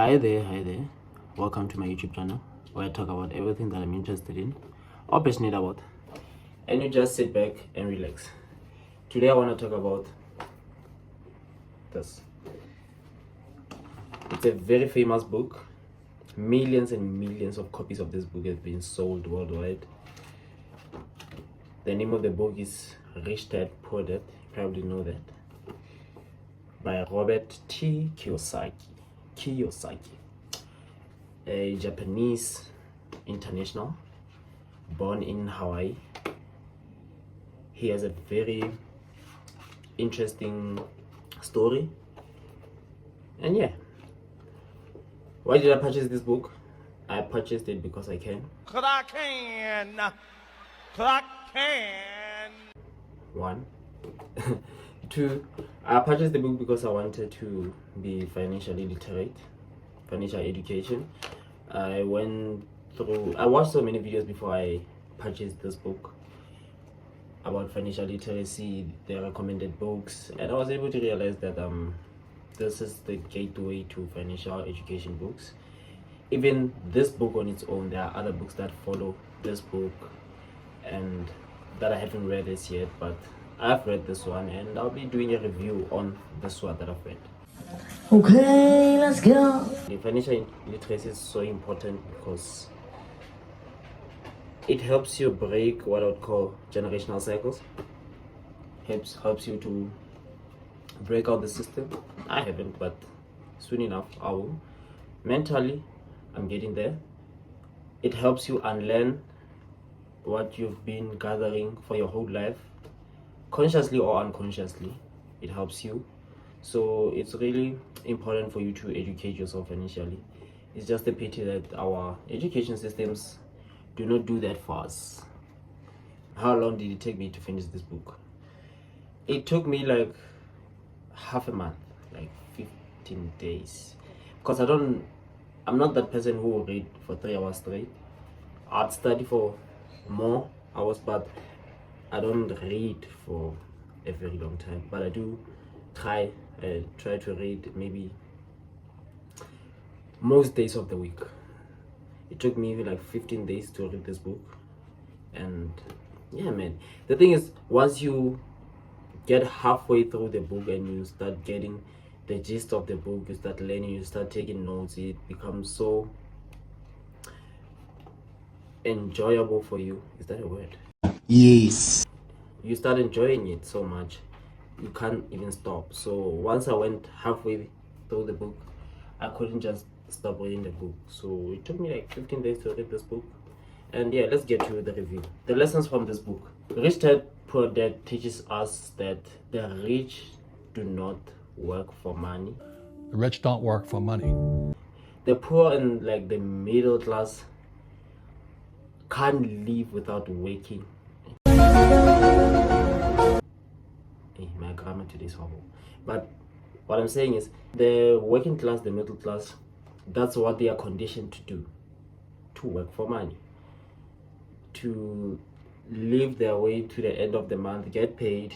Hi there. Welcome to my YouTube channel where I talk about everything that I'm interested in or passionate about. And you just sit back and relax. Today I want to talk about this. It's a very famous book. Millions and millions of copies of this book have been sold worldwide. The name of the book is Rich Dad Poor Dad. You probably know that. By Robert Kiyosaki, a Japanese international born in Hawaii. He has a very interesting story. And yeah, why did I purchase this book? I purchased it because I can. Cause I can. Cause I can. One. Two, I purchased the book because I wanted to be financially literate, financial education. I watched so many videos before I purchased this book about financial literacy, the recommended books, and I was able to realize that this is the gateway to financial education books. Even this book on its own, there are other books that follow this book and that I haven't read as yet, but I've read this one and I'll be doing a review on this one that I've read. Okay, let's go. The financial literacy is so important because it helps you break what I would call generational cycles. Helps you to break out the system. I haven't, but soon enough I will. Mentally, I'm getting there. It helps you unlearn what you've been gathering for your whole life, consciously or unconsciously. It helps you. So it's really important for you to educate yourself financially. It's just a pity that our education systems do not do that for us. How long did it take me to finish this book? It took me like half a month, like 15 days. Because I'm not that person who will read for 3 hours straight. I'd study for more hours, but I don't read for a very long time. But I do try to read maybe most days of the week. It took me like 15 days to read this book. And yeah, man, the thing is, once you get halfway through the book and you start getting the gist of the book, you start learning, you start taking notes, it becomes so enjoyable for you. Is that a word? Yes. You start enjoying it so much you can't even stop. So once I went halfway through the book, I couldn't just stop reading the book. So it took me like 15 days to read this book. And yeah, let's get to the review. The lessons from this book. Rich Dad Poor Dad teaches us that the rich do not work for money. The rich don't work for money. The poor and like the middle class can't live without working. My grammar today is horrible. But what I'm saying is the working class, the middle class, that's what they are conditioned to do. To work for money. To live their way to the end of the month, get paid.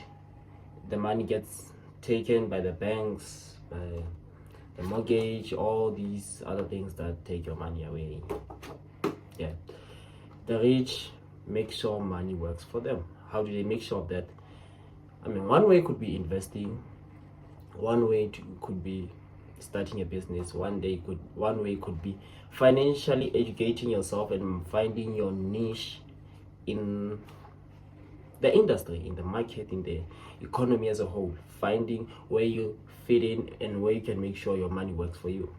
The money gets taken by the banks, by the mortgage, all these other things that take your money away. Yeah. The rich make sure money works for them. How do they make sure of that? I mean, one way could be investing. One way could be starting a business. One way could be financially educating yourself and finding your niche in the industry, in the market, in the economy as a whole. Finding where you fit in and where you can make sure your money works for you.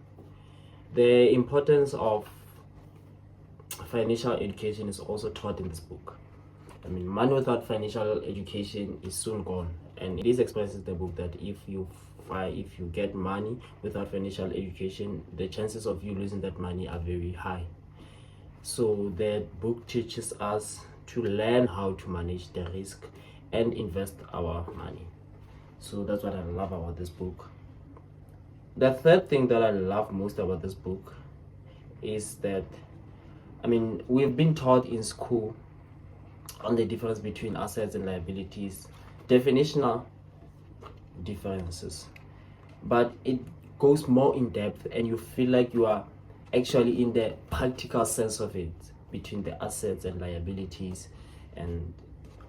The importance of financial education is also taught in this book. I mean, money without financial education is soon gone, and it is expressed in the book that if you get money without financial education, the chances of you losing that money are very high. So the book teaches us to learn how to manage the risk and invest our money. So that's what I love about this book. The third thing that I love most about this book is that, I mean, we've been taught in school on the difference between assets and liabilities, definitional differences, but it goes more in depth, and you feel like you are actually in the practical sense of it, between the assets and liabilities. And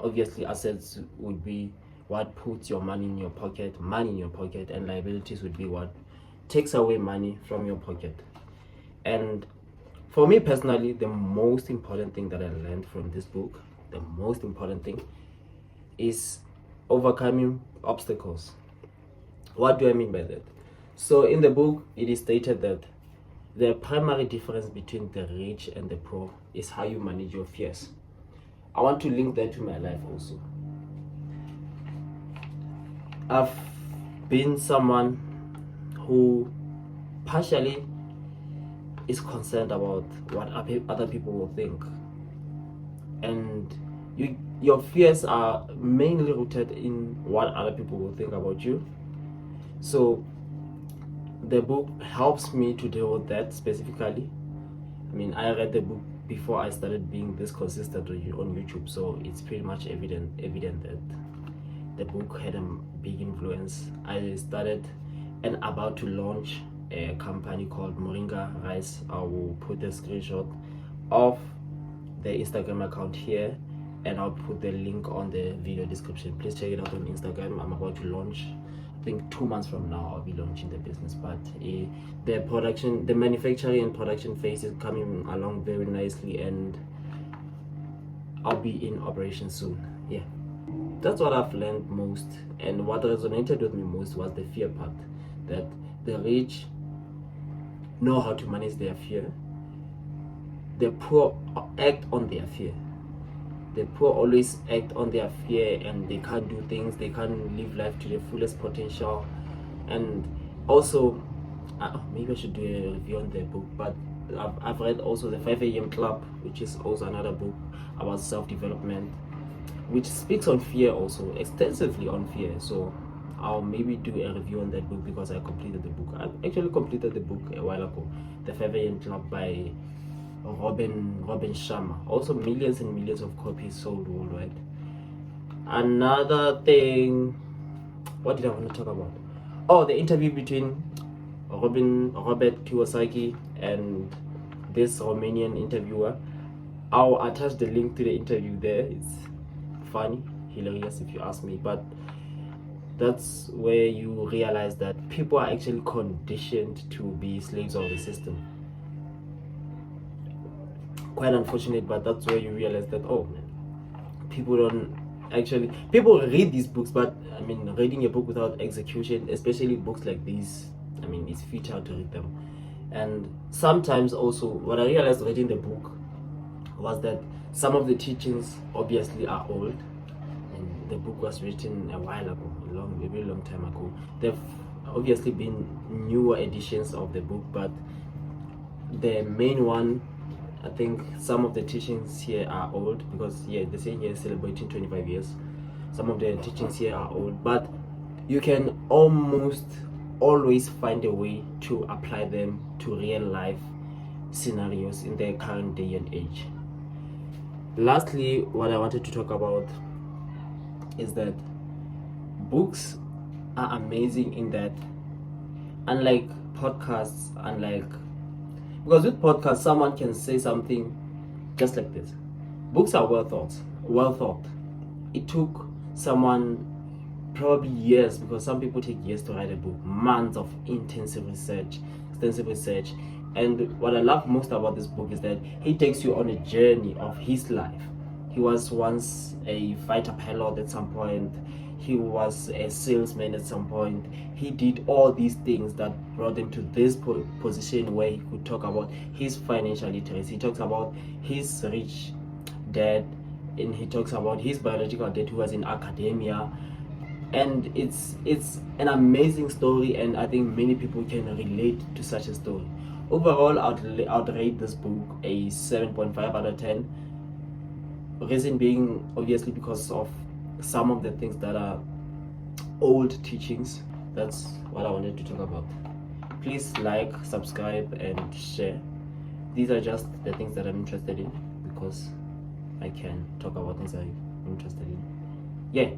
obviously assets would be what puts your money in your pocket, and liabilities would be what takes away money from your pocket. And for me personally, the most important thing that I learned from this book, the most important thing, is overcoming obstacles. What do I mean by that? So in the book, it is stated that the primary difference between the rich and the poor is how you manage your fears. I want to link that to my life also. I've been someone who partially is concerned about what other people will think, and your fears are mainly rooted in what other people will think about you. So the book helps me to deal with that specifically. I mean, I read the book before I started being this consistent on YouTube, so it's pretty much evident that the book had a big influence. I started and about to launch a company called Moringa Rice. I will put a screenshot of the Instagram account here, and I'll put the link on the video description. Please check it out on Instagram. I'm about to launch, I think 2 months from now I'll be launching the business, but the manufacturing and production phase is coming along very nicely, and I'll be in operation soon. Yeah, that's what I've learned most, and what resonated with me most was the fear part, that the rich know how to manage their fear, the poor act on their fear. The poor always act on their fear, and they can't do things, they can't live life to their fullest potential. And also, maybe I should do a review on the book, but I've read also the 5 a.m. Club, which is also another book about self-development, which speaks on fear also, extensively on fear. So I'll maybe do a review on that book because I completed the book. I actually completed the book a while ago, the 5 a.m. Club by Robin Sharma. Also millions and millions of copies sold worldwide. Another thing, what did I want to talk about? Oh, the interview between Robert Kiyosaki and this Romanian interviewer. I'll attach the link to the interview there. It's funny, hilarious if you ask me, but that's where you realize that people are actually conditioned to be slaves of the system. Quite unfortunate, but that's where you realize that, oh man, people read these books, but I mean, reading a book without execution, especially books like these, I mean, it's futile to read them. And sometimes also what I realized reading the book was that some of the teachings obviously are old, and the book was written a while ago, a very long time ago. There've obviously been newer editions of the book, but the main one, I think some of the teachings here are old, because they say here celebrating 25 years. Some of the teachings here are old, but you can almost always find a way to apply them to real life scenarios in the current day and age. Lastly, what I wanted to talk about is that books are amazing in that, unlike podcasts, because with podcasts someone can say something just like this. Books are well thought. It took someone probably years, because some people take years to write a book, months of extensive research. And what I love most about this book is that he takes you on a journey of his life. He was once a fighter pilot at some point. He was a salesman at some point. He did all these things that brought him to this position where he could talk about his financial literacy. He talks about his rich dad, and he talks about his biological dad who was in academia. And it's an amazing story, and I think many people can relate to such a story. Overall, I'd rate this book a 7.5 out of 10. Reason being, obviously, because of some of the things that are old teachings. That's what I wanted to talk about. Please like, subscribe, and share. These are just the things that I'm interested in, because I can talk about things I'm interested in. Yeah.